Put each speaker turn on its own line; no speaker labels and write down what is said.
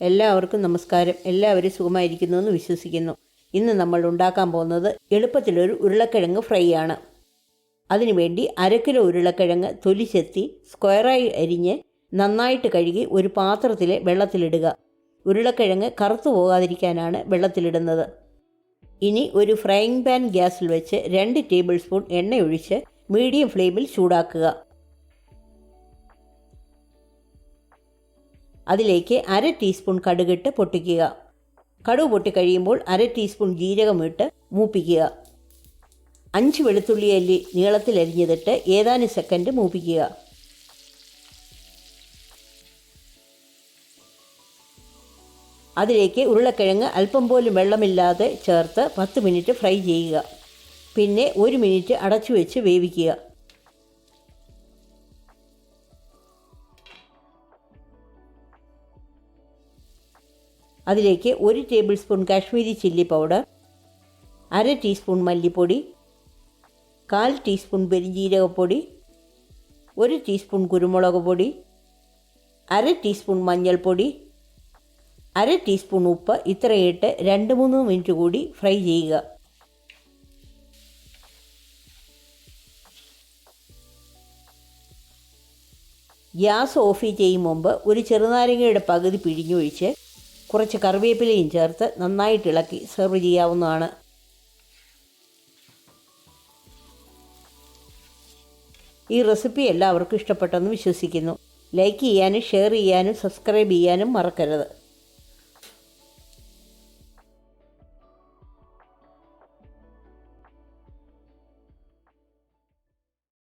എല്ലാവർക്കും നമസ്കാരം. എല്ലാവരും സുഖമായിരിക്കുന്നുവെന്ന് വിശ്വസിക്കുന്നു. ഇന്ന് നമ്മൾ ഉണ്ടാക്കാൻ പോകുന്നത് എളുപ്പത്തിലൊരു ഉരുളക്കിഴങ്ങ് ഫ്രൈ ആണ്. അതിനുവേണ്ടി 1/2 കിലോ ഉരുളക്കിഴങ്ങ് തൊലി ചെത്തി സ്ക്വയറായി അരിഞ്ഞ് നന്നായിട്ട് കഴുകി ഒരു പാത്രത്തിലെ വെള്ളത്തിലിടുക. ഉരുളക്കിഴങ്ങ് കറുത്തു പോകാതിരിക്കാനാണ് വെള്ളത്തിലിടുന്നത്. ഇനി ഒരു ഫ്രൈയിങ് പാൻ ഗ്യാസിൽ വെച്ച് 2 ടേബിൾ സ്പൂൺ എണ്ണയൊഴിച്ച് മീഡിയം ഫ്ലെയിമിൽ ചൂടാക്കുക. അതിലേക്ക് 1/2 ടീസ്പൂൺ കടുകിട്ട് പൊട്ടിക്കുക. കടുക് പൊട്ടിക്കഴിയുമ്പോൾ 1/2 ടീസ്പൂൺ ജീരകം ഇട്ട് മൂപ്പിക്കുക. 5 വെളുത്തുള്ളി അല്ലി നീളത്തിൽ അരിഞ്ഞതിട്ട് ഏതാനും സെക്കൻഡ് മൂപ്പിക്കുക. അതിലേക്ക് ഉരുളക്കിഴങ്ങ് അല്പം പോലും വെള്ളമില്ലാതെ ചേർത്ത് 10 മിനിറ്റ് ഫ്രൈ ചെയ്യുക. പിന്നെ 1 മിനിറ്റ് അടച്ചു വെച്ച് വേവിക്കുക. അതിലേക്ക് 1 table spoon Kashmiri chilli powder, 1/2 teaspoon മല്ലിപ്പൊടി, 1/4 ടീസ്പൂൺ പെരിഞ്ജീരകപ്പൊടി, 1 ടീസ്പൂൺ കുരുമുളക് പൊടി, 1/2 ടീസ്പൂൺ മഞ്ഞൾപ്പൊടി, 1/2 ടീസ്പൂൺ ഉപ്പ് ഇത്രയിട്ട് 2-3 മിനിറ്റ് കൂടി ഫ്രൈ ചെയ്യുക. ഗ്യാസ് ഓഫ് ചെയ്യും മുമ്പ് ഒരു ചെറുനാരങ്ങയുടെ പകുതി പിഴിഞ്ഞൊഴിച്ച് കുറച്ച് കറിവേപ്പിലയും ചേർത്ത് നന്നായിട്ട് ഇളക്കി സെർവ് ചെയ്യാവുന്നതാണ്. ഈ റെസിപ്പി എല്ലാവർക്കും ഇഷ്ടപ്പെട്ടെന്ന് വിശ്വസിക്കുന്നു. ലൈക്ക് ചെയ്യാനും ഷെയർ ചെയ്യാനും സബ്സ്ക്രൈബ് ചെയ്യാനും മറക്കരുത്.